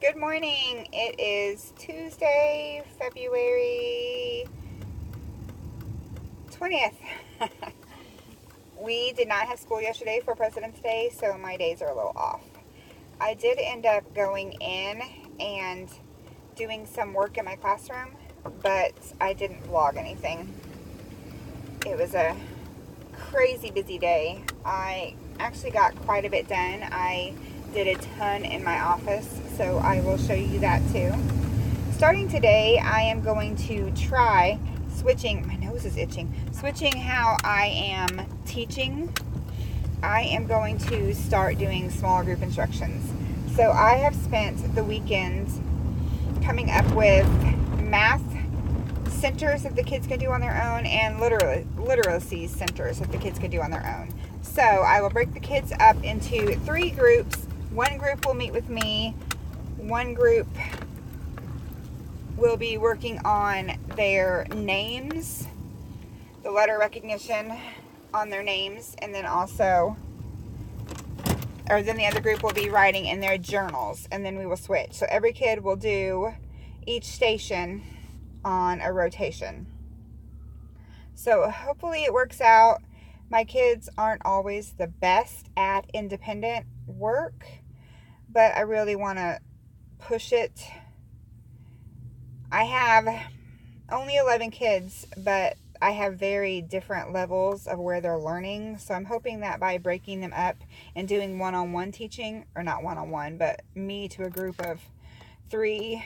Good morning. It is Tuesday, February 20th. We did not have school yesterday for President's Day, so my days are a little off. I did end up going in and doing some work in my classroom, but I didn't vlog anything. It was a crazy busy day. I actually got quite a bit done. I did a ton in my office, so I will show you that too. Starting today, I am going to try switching, my nose is itching, switching how I am teaching. I am going to start doing smaller group instructions. So I have spent the weekend coming up with math centers that the kids can do on their own and literacy centers that the kids can do on their own. So I will break the kids up into 3 groups. One group will meet with me. One group will be working on their names, the letter recognition on their names, and then also, then the other group will be writing in their journals, and then we will switch. So every kid will do each station on a rotation. So hopefully it works out. My kids aren't always the best at independent work, but I really want to push it. I have only 11 kids, but I have very different levels of where they're learning. So I'm hoping that by breaking them up and doing one-on-one teaching, or not one-on-one, but me to a group of 3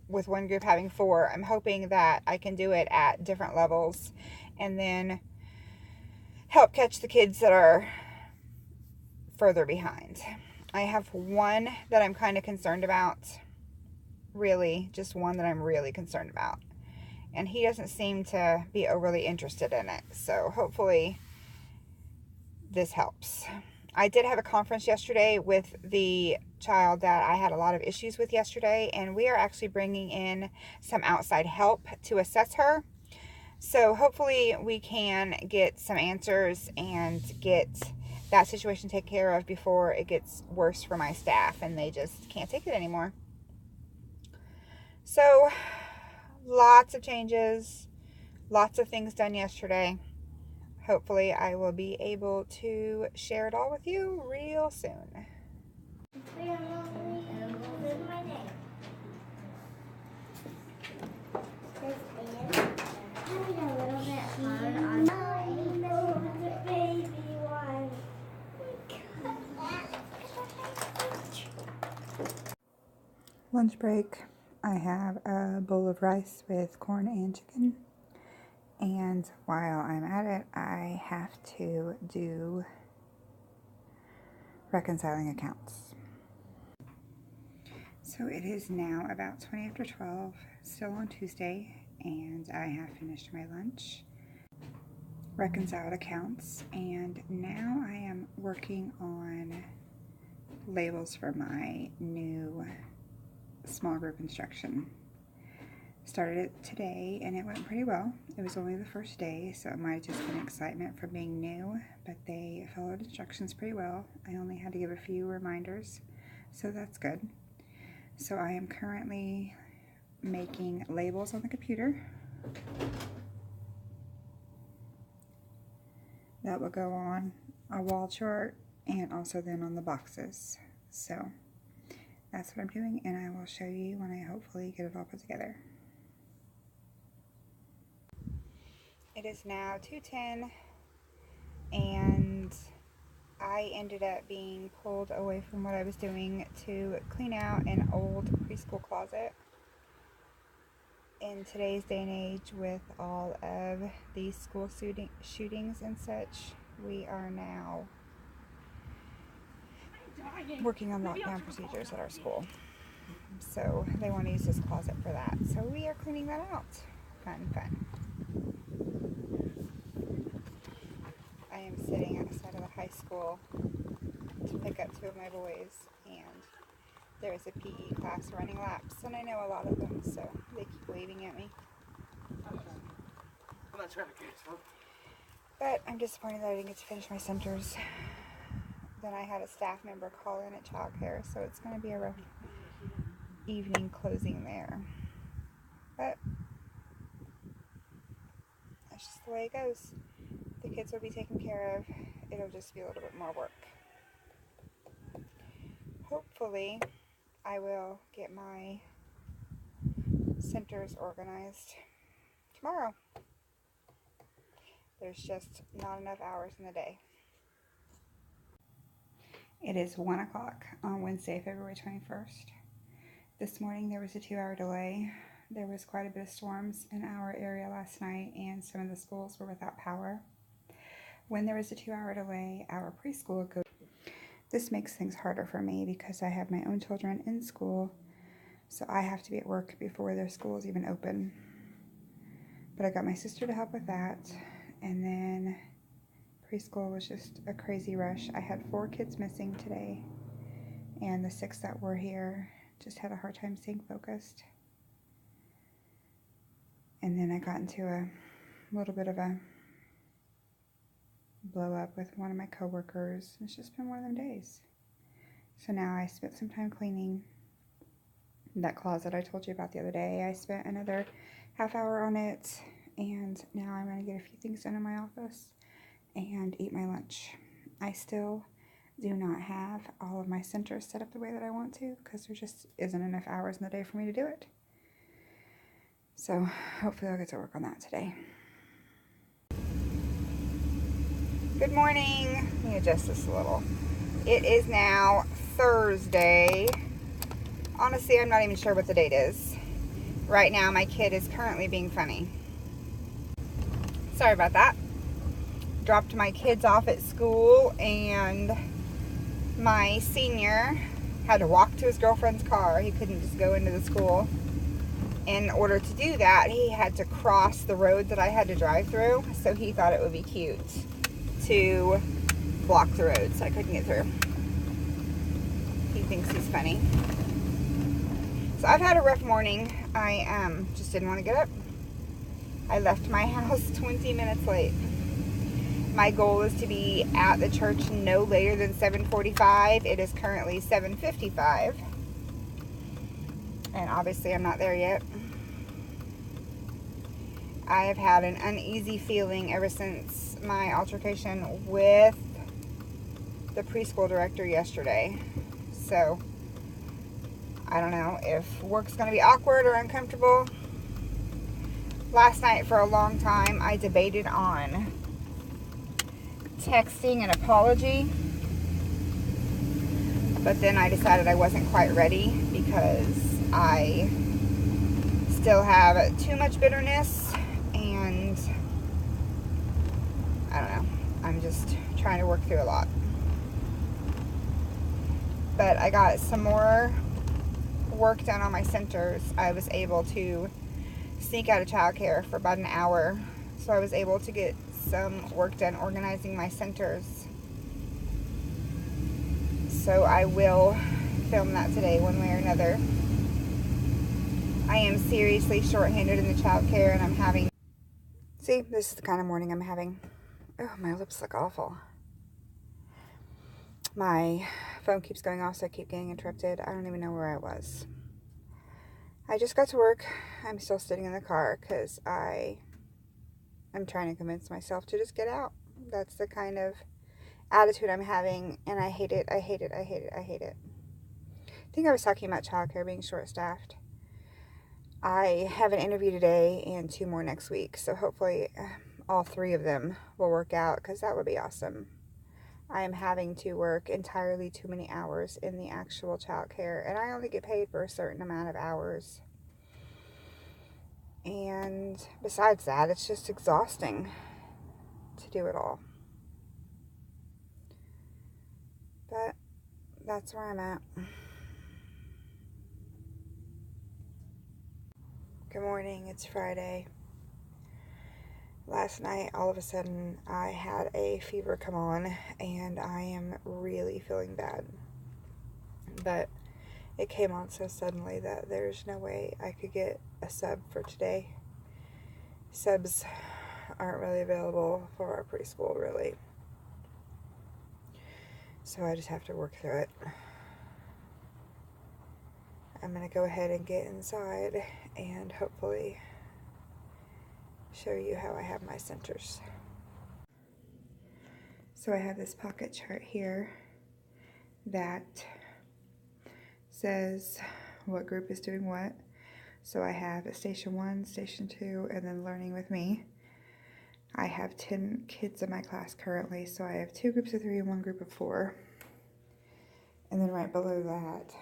with one group having 4, I'm hoping that I can do it at different levels and then help catch the kids that are further behind. I have one that I'm kind of concerned about. Really, just one that I'm really concerned about. And he doesn't seem to be overly interested in it. So hopefully this helps. I did have a conference yesterday with the child that I had a lot of issues with yesterday, and we are actually bringing in some outside help to assess her. So hopefully we can get some answers and get that situation taken care of before it gets worse for my staff and they just can't take it anymore. So lots of changes, lots of things done yesterday. Hopefully I will be able to share it all with you real soon. Lunch break. I have a bowl of rice with corn and chicken. And while I'm at it, I have to do reconciling accounts. So it is now about 20 after 12, still on Tuesday, and I have finished my lunch, reconciled accounts, and now I am working on labels for my new small group instruction. Started it today and it went pretty well. It was only the first day, so it might have just been excitement from being new, but they followed instructions pretty well. I only had to give a few reminders, so that's good. So I am currently making labels on the computer that will go on a wall chart and also then on the boxes. So that's what I'm doing, and I will show you when I hopefully get it all put together. It is now 2:10, and I ended up being pulled away from what I was doing to clean out an old preschool closet. In today's day and age, with all of these school shootings and such, we are now working on lockdown procedures at our school. So they want to use this closet for that. So we are cleaning that out. Fun, fun. I am sitting outside of the high school to pick up 2 of my boys, and there's a PE class running laps, and I know a lot of them, so they keep waving at me. But I'm disappointed that I didn't get to finish my centers. Then I had a staff member call in at childcare, so it's going to be a rough evening closing there. But that's just the way it goes. The kids will be taken care of. It'll just be a little bit more work. Hopefully, I will get my centers organized tomorrow. There's just not enough hours in the day. It is 1 o'clock on Wednesday, February 21st. This morning there was a 2-hour delay. There was quite a bit of storms in our area last night, and some of the schools were without power. When there was a 2-hour delay, our preschool goes. This makes things harder for me because I have my own children in school, so I have to be at work before their school is even open. But I got my sister to help with that, and then preschool was just a crazy rush. I had 4 kids missing today, and the 6 that were here just had a hard time staying focused. And then I got into a little bit of a blow up with one of my coworkers. It's just been one of them days. So now I spent some time cleaning that closet I told you about the other day. I spent another half hour on it, and now I'm going to get a few things done in my office and eat my lunch. I still do not have all of my centers set up the way that I want to because there just isn't enough hours in the day for me to do it. So hopefully I'll get to work on that today. Good morning. Let me adjust this a little. It is now Thursday. Honestly, I'm not even sure what the date is. Right now, my kid is currently being funny. Sorry about that. Dropped my kids off at school, and my senior had to walk to his girlfriend's car. He couldn't just go into the school. In order to do that, he had to cross the road that I had to drive through, so he thought it would be cute to block the road so I couldn't get through. He thinks he's funny. So I've had a rough morning. I just didn't want to get up. I left my house 20 minutes late. My goal is to be at the church no later than 7:45. It is currently 7:55. And obviously I'm not there yet. I have had an uneasy feeling ever since my altercation with the preschool director yesterday. So I don't know if work's going to be awkward or uncomfortable. Last night for a long time I debated on texting an apology, but then I decided I wasn't quite ready because I still have too much bitterness, and I don't know, I'm just trying to work through a lot. But I got some more work done on my centers. I was able to sneak out of childcare for about an hour, so I was able to get some work done organizing my centers. So I will film that today one way or another. I am seriously short-handed in the childcare, and I'm having... See, this is the kind of morning I'm having. Oh, my lips look awful. My phone keeps going off, so I keep getting interrupted. I don't even know where I was. I just got to work. I'm still sitting in the car because I'm trying to convince myself to just get out. That's the kind of attitude I'm having, and I hate it. I hate it. I hate it. I hate it. I think I was talking about childcare being short-staffed. I have an interview today and 2 more next week, so hopefully all 3 of them will work out, because that would be awesome. I am having to work entirely too many hours in the actual childcare, and I only get paid for a certain amount of hours. And besides that, it's just exhausting to do it all. But that's where I'm at. Good morning, it's Friday. Last night, all of a sudden, I had a fever come on, and I am really feeling bad. But it came on so suddenly that there's no way I could get a sub for today. Subs aren't really available for our preschool, really. So I just have to work through it. I'm going to go ahead and get inside and hopefully show you how I have my centers. So I have this pocket chart here that says what group is doing what. So I have Station 1, Station 2, and then Learning with Me. I have 10 kids in my class currently, so I have 2 groups of 3 and 1 group of 4. And then right below that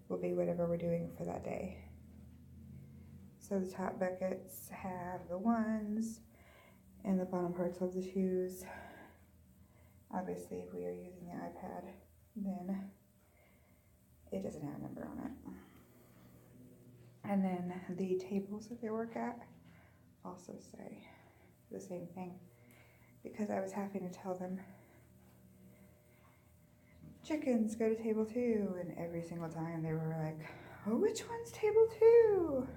will be whatever we're doing for that day. So the top buckets have the 1s, and the bottom parts of the 2s. Obviously, if we are using the iPad, then it doesn't have a number on it. And then the tables that they work at also say the same thing, because I was having to tell them chickens go to table 2, and every single time they were like, oh, which one's table 2?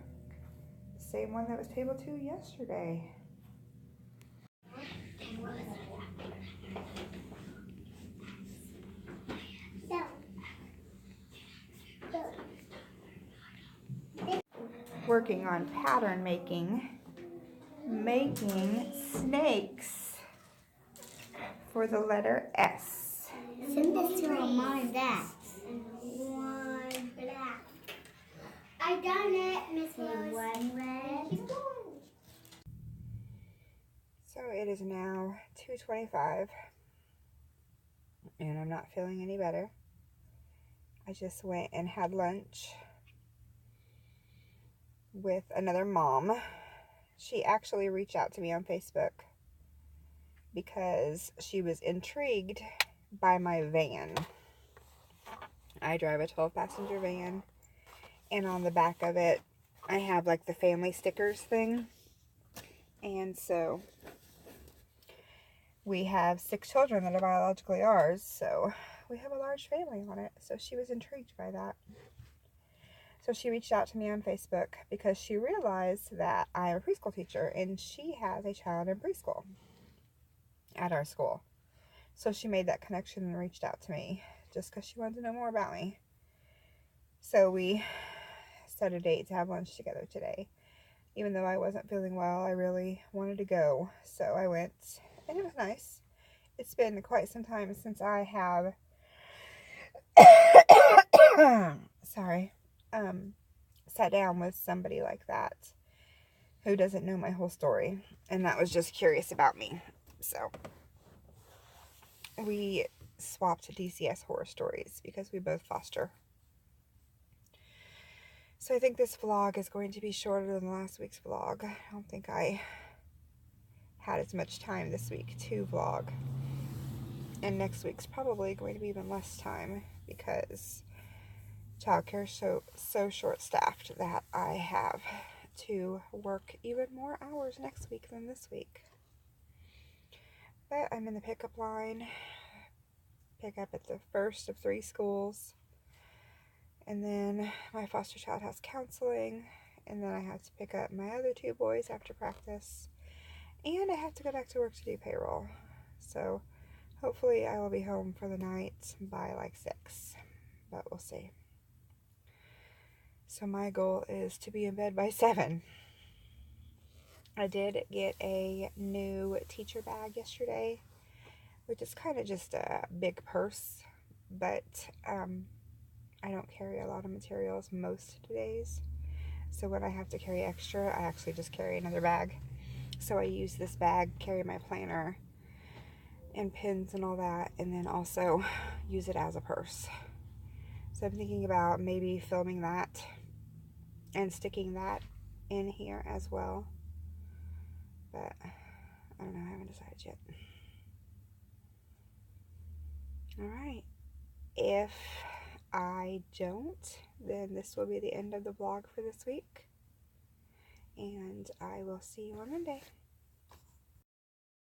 The same one that was table 2 yesterday. Working on pattern making snakes for the letter S. Send this to our mom and dad. One black. I done it, Miss Rose. One red. So it is now 2:25, and I'm not feeling any better. I just went and had lunch with another mom. She actually reached out to me on Facebook because she was intrigued by my van. I drive a 12-passenger van, and on the back of it I have like the family stickers thing. And so we have 6 children that are biologically ours, so we have a large family on it. So she was intrigued by that. So she reached out to me on Facebook because she realized that I am a preschool teacher, and she has a child in preschool at our school. So she made that connection and reached out to me just because she wanted to know more about me. So we set a date to have lunch together today. Even though I wasn't feeling well, I really wanted to go. So I went, and it was nice. It's been quite some time since I have sat down with somebody like that who doesn't know my whole story, and that was just curious about me. So we swapped DCS horror stories because we both foster. So I think this vlog is going to be shorter than last week's vlog. I don't think I had as much time this week to vlog, and next week's probably going to be even less time because childcare is so short-staffed that I have to work even more hours next week than this week. But I'm in the pickup line, pick up at the first of 3 schools, and then my foster child has counseling, and then I have to pick up my other 2 boys after practice, and I have to go back to work to do payroll. So hopefully I will be home for the night by like 6, but we'll see. So my goal is to be in bed by 7. I did get a new teacher bag yesterday, which is kind of just a big purse, but I don't carry a lot of materials most days. So when I have to carry extra, I actually just carry another bag. So I use this bag, carry my planner and pins and all that, and then also use it as a purse. So I'm thinking about maybe filming that and sticking that in here as well. But I don't know, I haven't decided yet. Alright. If I don't, then this will be the end of the vlog for this week. And I will see you on Monday.